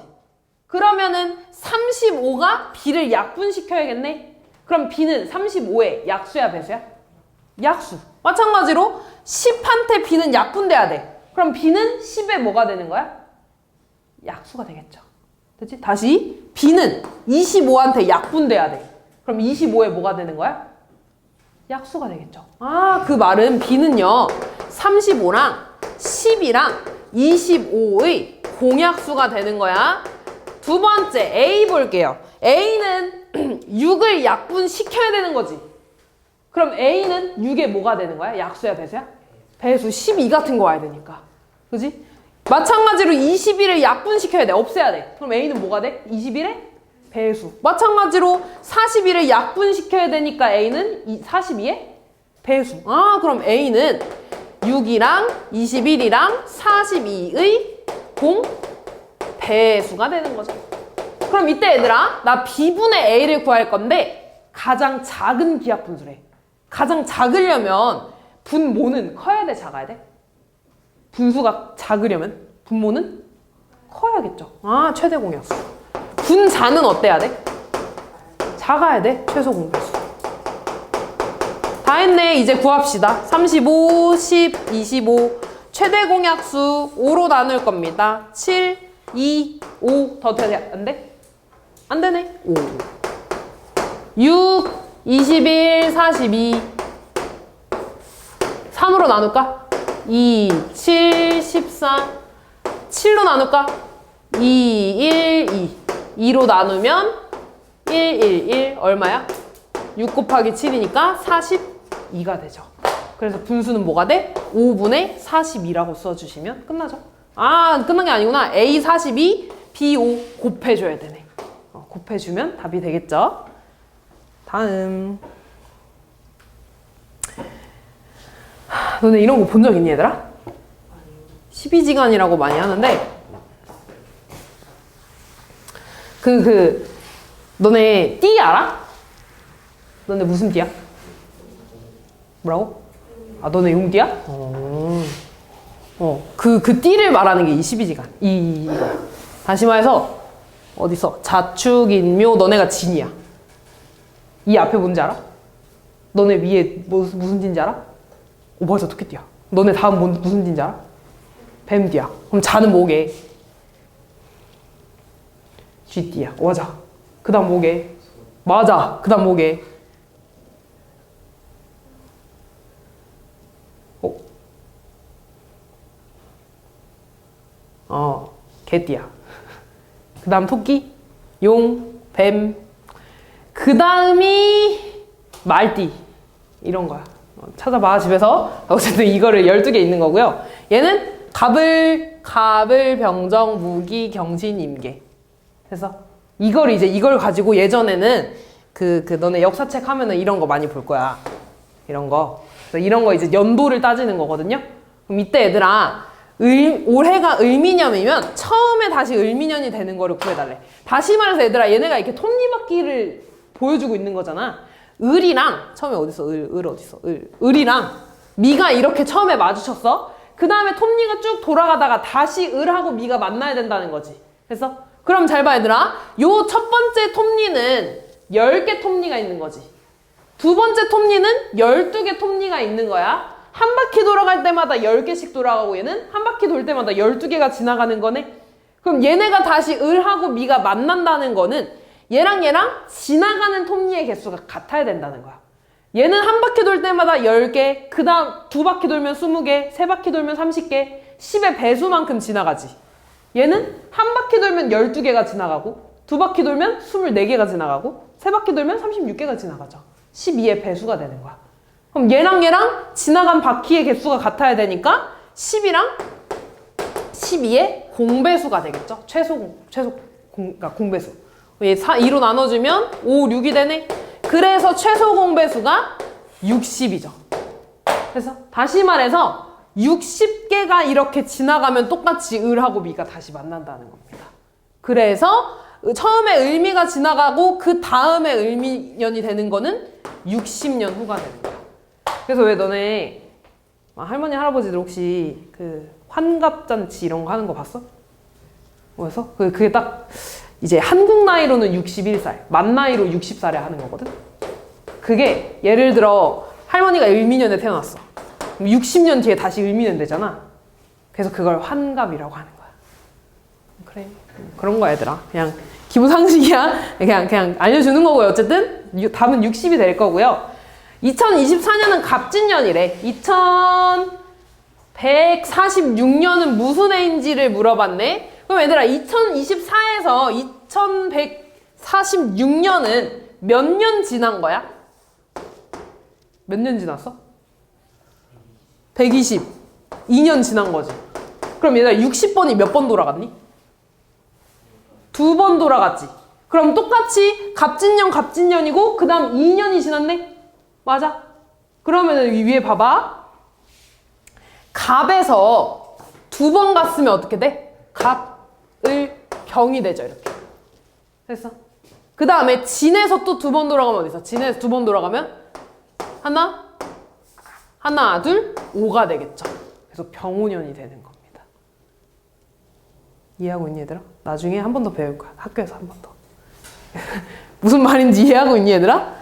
그러면은 35가 b를 약분시켜야겠네. 그럼 b는 35의 약수야 배수야? 약수. 마찬가지로 10한테 b는 약분돼야 돼. 그럼 b는 10에 뭐가 되는 거야? 약수가 되겠죠. 됐지? 다시 b는 25한테 약분돼야 돼. 그럼 25에 뭐가 되는 거야? 약수가 되겠죠. 아, 그 말은 b는요 35랑 10이랑 25의 공약수가 되는 거야. 두 번째 a 볼게요. a는 6을 약분시켜야 되는 거지. 그럼 a는 6에 뭐가 되는 거야? 약수야 배수야? 배수. 12 같은 거 와야 되니까. 그지? 마찬가지로 21을 약분시켜야 돼. 없애야 돼. 그럼 a는 뭐가 돼? 21의 배수. 마찬가지로 41을 약분시켜야 되니까 a는 42의 배수. 아, 그럼 a는 6이랑 21이랑 42의 공 배수가 되는 거죠. 그럼 이때 얘들아, 나 b분의 a를 구할 건데 가장 작은 기하분수래. 가장 작으려면 분모는 커야 돼, 작아야 돼? 분수가 작으려면 분모는 커야겠죠. 아, 최대 공약수. 분자는 어때야 돼? 작아야 돼, 최소 공배수. 다 했네. 이제 구합시다. 35, 10, 25. 최대 공약수 5로 나눌 겁니다. 7, 2, 5. 더 돼? 안 돼? 안 되네. 5. 6, 21, 42. 3으로 나눌까? 2, 7, 14. 7로 나눌까? 2, 1, 2. 2로 나누면 1, 1, 1. 얼마야? 6 곱하기 7이니까 42가 되죠. 그래서 분수는 뭐가 돼? 5분의 42라고 써주시면 끝나죠. 아, 끝난 게 아니구나. A 42, B 5 곱해줘야 되네. 곱해주면 답이 되겠죠. 다음. 너네 이런 거 본 적 있니 얘들아? 12지간이라고 많이 하는데 너네 띠 알아? 너네 무슨 띠야? 뭐라고? 아, 너네 용띠야? 그 띠를 말하는 게 이 12지간. 다시 말해서 어디서? 자축, 인묘, 너네가 진이야. 이 앞에 뭔지 알아? 너네 위에 무슨 띠인지 알아? 오, 맞아, 토끼띠야. 너네 다음 무슨 띠인지 알아? 뱀띠야. 그럼 자는 뭐게? 쥐띠야. 맞아. 그 다음 뭐게? 맞아. 그 다음 뭐게? 개띠야. 그 다음 토끼, 용, 뱀. 그 다음이 말띠. 이런 거야. 찾아봐, 집에서. 어쨌든 이거를 12개 있는 거고요. 얘는 갑을, 병정, 무기, 경신, 임계. 그래서 이걸 가지고 예전에는 너네 역사책 하면은 이런 거 많이 볼 거야. 이런 거. 그래서 이런 거 이제 연도를 따지는 거거든요. 그럼 이때 얘들아, 올해가 을미년이면 처음에 다시 을미년이 되는 거를 구해달래. 다시 말해서 얘들아, 얘네가 이렇게 톱니바퀴를 보여주고 있는 거잖아. 을이랑 처음에 어딨어? 을 어딨어? 을이랑 미가 이렇게 처음에 마주쳤어. 그 다음에 톱니가 쭉 돌아가다가 다시 을하고 미가 만나야 된다는 거지. 그래서 그럼 잘 봐 얘들아. 요 첫 번째 톱니는 10개 톱니가 있는 거지. 두 번째 톱니는 12개 톱니가 있는 거야. 한 바퀴 돌아갈 때마다 10개씩 돌아가고 얘는 한 바퀴 돌 때마다 12개가 지나가는 거네. 그럼 얘네가 다시 을하고 미가 만난다는 거는 얘랑 지나가는 톱니의 개수가 같아야 된다는 거야. 얘는 한 바퀴 돌 때마다 10개, 그 다음 두 바퀴 돌면 20개, 세 바퀴 돌면 30개, 10의 배수만큼 지나가지. 얘는 한 바퀴 돌면 12개가 지나가고, 두 바퀴 돌면 24개가 지나가고, 세 바퀴 돌면 36개가 지나가죠. 12의 배수가 되는 거야. 그럼 얘랑 지나간 바퀴의 개수가 같아야 되니까 10이랑 12의 공배수가 되겠죠. 그러니까 공배수. 얘 2로 나눠주면 5, 6이 되네. 그래서 최소 공배수가 60이죠. 그래서 다시 말해서 60개가 이렇게 지나가면 똑같이 을하고 미가 다시 만난다는 겁니다. 그래서 처음에 을미가 지나가고 그 다음에 을미년이 되는 거는 60년 후가 되는 거야. 그래서 왜 너네 할머니 할아버지들 혹시 그 환갑잔치 이런 거 하는 거 봤어? 그래서 그게 딱 이제 한국 나이로는 61살, 만 나이로 60살에 하는 거거든? 그게 예를 들어 할머니가 을미년에 태어났어. 60년 뒤에 다시 을미년 되잖아. 그래서 그걸 환갑이라고 하는 거야. 그래. 그런 거야, 얘들아. 그냥 기본 상식이야. 그냥 알려주는 거고요. 어쨌든 답은 60이 될 거고요. 2024년은 갑진년이래. 2146년은 무슨 해인지를 물어봤네. 그럼 얘들아 2024에서 2146년은 몇 년 지난 거야? 몇 년 지났어? 122년 지난 거지. 그럼 얘들아 60번이 몇 번 돌아갔니? 2번 돌아갔지. 그럼 똑같이 갑진년이고 그 다음 2년이 지났네? 맞아. 그러면 위에 봐봐. 갑에서 2번 갔으면 어떻게 돼? 갑, 을, 병이 되죠. 이렇게. 됐어? 그 다음에 진에서 또 2번 돌아가면 어디 있어? 진에서 2번 돌아가면 하나, 둘, 5가 되겠죠. 그래서 병오년이 되는 겁니다. 이해하고 있니 얘들아? 나중에 한 번 더 배울 거야. 학교에서 한 번 더. 무슨 말인지 이해하고 있니 얘들아?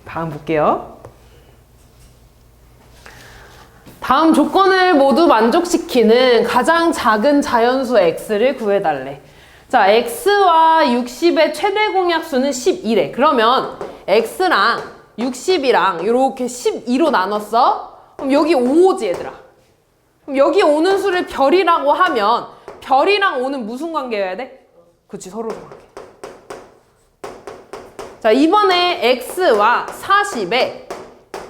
다음 볼게요. 다음 조건을 모두 만족시키는 가장 작은 자연수 x를 구해달래. 자, x와 60의 최대 공약수는 12래. 그러면 x랑 60이랑 이렇게 12로 나눴어. 그럼 여기 5지 얘들아. 그럼 여기 오는 수를 별이라고 하면 별이랑 5는 무슨 관계여야 돼? 그치, 서로서 관계. 자, 이번에 x와 40의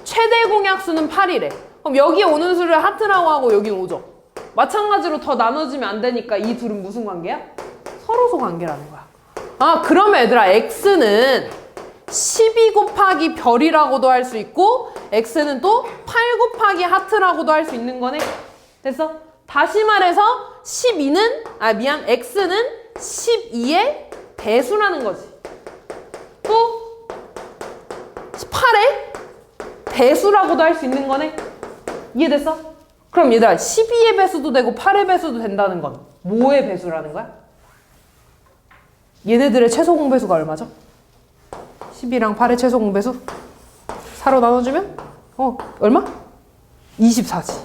최대 공약수는 8이래. 그럼 여기 오는 수를 하트라고 하고 여긴 5죠. 마찬가지로 더 나눠지면 안 되니까 이 둘은 무슨 관계야? 서로서 관계라는 거야. 아, 그러면 얘들아 x는 12 곱하기 별이라고도 할 수 있고 x는 또 8 곱하기 하트라고도 할 수 있는 거네. 됐어? 다시 말해서 x는 12의 배수라는 거지. 또 8의 배수라고도 할 수 있는 거네. 이해됐어? 그럼 얘들아 12의 배수도 되고 8의 배수도 된다는 건 뭐의 배수라는 거야? 얘네들의 최소 공배수가 얼마죠? 12랑 8의 최소 공배수 4로 나눠주면 얼마? 24지.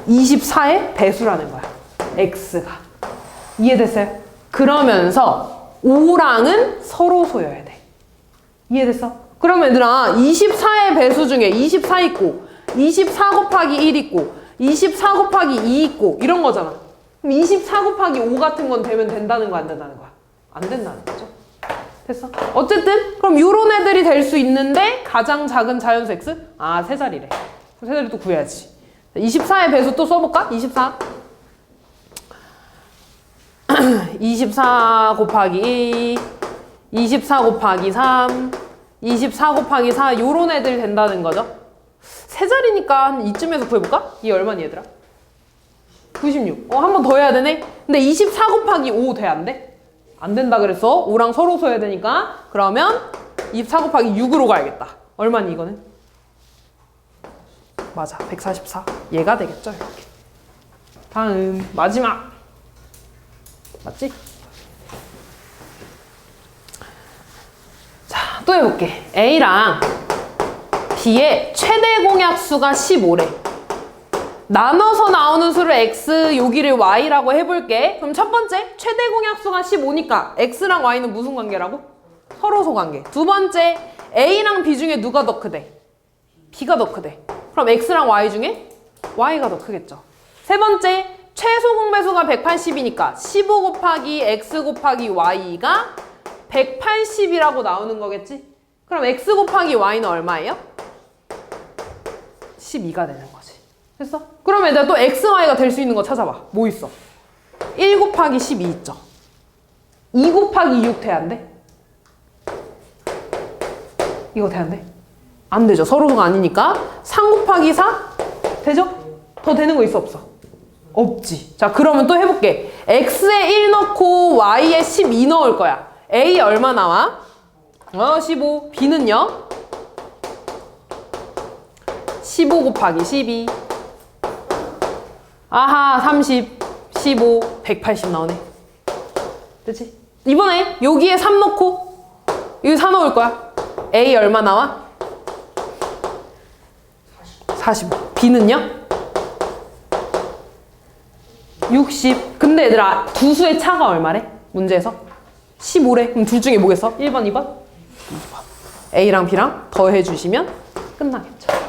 24의 배수라는 거야. x가. 이해됐어요? 그러면서 5랑은 서로 소여야 돼. 이해됐어? 그러면 얘들아 24의 배수 중에 24 있고 24 곱하기 1 있고 24 곱하기 2 있고 이런 거잖아. 그럼 24 곱하기 5 같은 건 되면 된다는 거 안 된다는 거야? 안 된다는 거죠. 됐어? 어쨌든 그럼 요런 애들이 될 수 있는데 가장 작은 자연수 x? 아, 세 자리래. 세 자리 또 구해야지. 24의 배수 또 써볼까? 24 24 곱하기 2 24 곱하기 3 24 곱하기 4 요런 애들 된다는 거죠. 세 자리니까 한 이쯤에서 구해볼까? 이 얼마니 얘들아? 96. 한 번 더 해야 되네? 근데 24 곱하기 5 돼? 안 돼? 안 된다 그랬어. 5랑 서로 써야 되니까. 그러면 24 곱하기 6으로 가야겠다. 얼마니 이거는? 맞아. 144. 얘가 되겠죠. 이렇게. 다음 마지막. 맞지? 자, 또 해볼게. A랑 B의 최대 공약수가 15래. 나눠서 나오는 수를 x, 여기를 y라고 해볼게. 그럼 첫 번째, 최대 공약수가 15니까 x랑 y는 무슨 관계라고? 서로소 관계. 두 번째, a랑 b 중에 누가 더 크대? b가 더 크대. 그럼 x랑 y 중에 y가 더 크겠죠. 세 번째, 최소 공배수가 180이니까 15 곱하기 x 곱하기 y가 180이라고 나오는 거겠지? 그럼 x 곱하기 y는 얼마예요? 12가 되는 거지. 됐어? 그럼 얘들아 또 x, y가 될 수 있는 거 찾아봐. 뭐 있어? 1 곱하기 12 있죠? 2 곱하기 6 돼야 안 돼? 이거 돼야 안 돼? 안 되죠. 서로소가 아니니까 3 곱하기 4? 되죠? 더 되는 거 있어 없어? 없지. 자 그러면 또 해볼게. x에 1 넣고 y에 12 넣을 거야. a 얼마 나와? 15. b는요? 15 곱하기 12. 아하 30, 15, 180 나오네. 됐지? 이번에 여기에 3 넣고 여기 4 넣을 거야. a 얼마 나와? 45. b는요? 60. 근데 얘들아 두 수의 차가 얼마래? 문제에서? 15래. 그럼 둘 중에 뭐겠어? 1번, 2번? 2번. A랑 B랑 더해주시면 끝나겠죠.